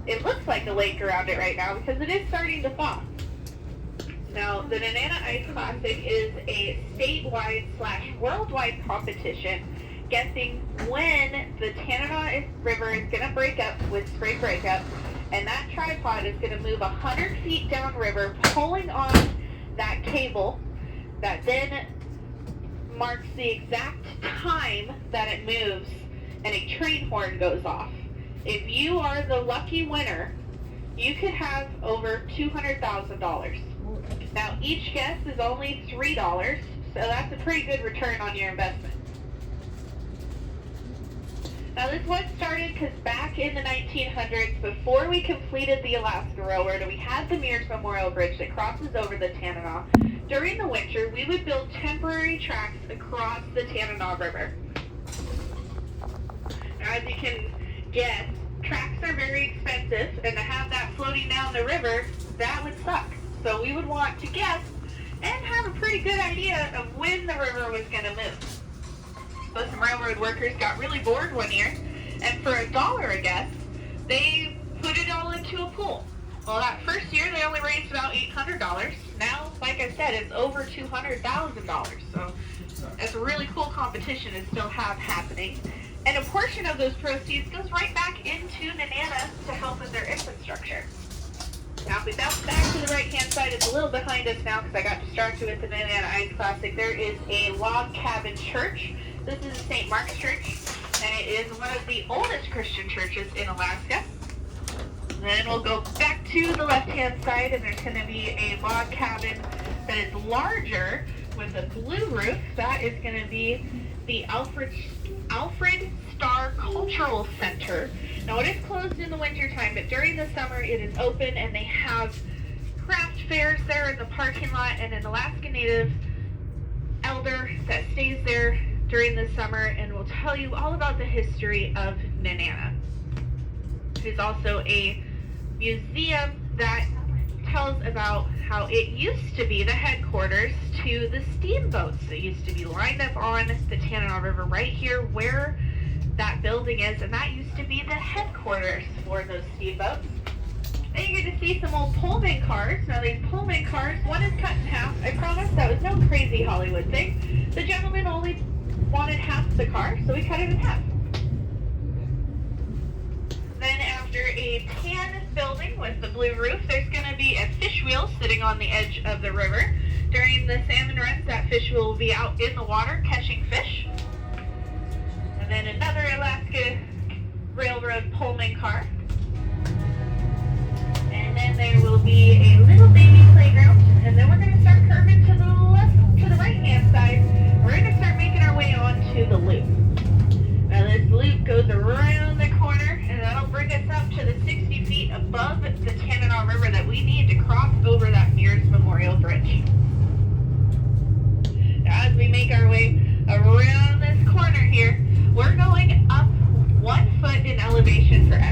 it looks like a lake around it right now because it is starting to thaw. Now, the Nenana Ice Classic is a statewide / worldwide competition guessing when the Tanana River is going to break up with spring breakup, and that tripod is going to move 100 feet downriver, pulling on that cable that then marks the exact time that it moves, and a train horn goes off. If you are the lucky winner, you could have over $200,000. Now, each guess is only $3, so that's a pretty good return on your investment. Now, this was started because back in the 1900s, before we completed the Alaska Railroad, we had the Mears Memorial Bridge that crosses over the Tanana. During the winter, we would build temporary tracks across the Tanana River. Now, as you can guess, tracks are very expensive, and to have that floating down the river, that would suck. So we would want to guess and have a pretty good idea of when the river was going to move. So some railroad workers got really bored one year, and for $1 a guess, they put it all into a pool. Well, that first year they only raised about $800. Now, like I said, it's over $200,000. So it's a really cool competition to still have happening. And a portion of those proceeds goes right back into Nenana to help with their infrastructure. Now, if we bounce back to the right-hand side, it's a little behind us now because I got distracted with the Nenana Ice Classic. There is a log cabin church. This is the St. Mark's Church, and it is one of the oldest Christian churches in Alaska. Then we'll go back to the left-hand side, and there's going to be a log cabin that is larger with a blue roof. That is going to be the Alfred Starr Cultural Center. Now, it is closed in the wintertime, but during the summer it is open, and they have craft fairs there in the parking lot, and an Alaska Native elder that stays there during the summer and will tell you all about the history of Nenana. There's also a museum that tells about how it used to be the headquarters to the steamboats that used to be lined up on the Tanana River right here where that building is, and that used to be the headquarters for those steamboats. Then you get to see some old Pullman cars. Now, these Pullman cars, one is cut in half. I promise that was no crazy Hollywood thing. The gentleman only wanted half the car, so we cut it in half. Then after a tan building with the blue roof, there's going to be a fish wheel sitting on the edge of the river. During the salmon runs, that fish wheel will be out in the water catching fish. And then another Alaska Railroad Pullman car. And then there will be a little baby playground. And then we're going to start curving to the right-hand side. We're going to start making our way onto the loop. Now, this loop goes around the corner, and that'll bring us up to the 60 feet above the Tanana River that we need to cross over that Mears Memorial Bridge. Now, as we make our way around this corner here, we're going up 1 foot in elevation for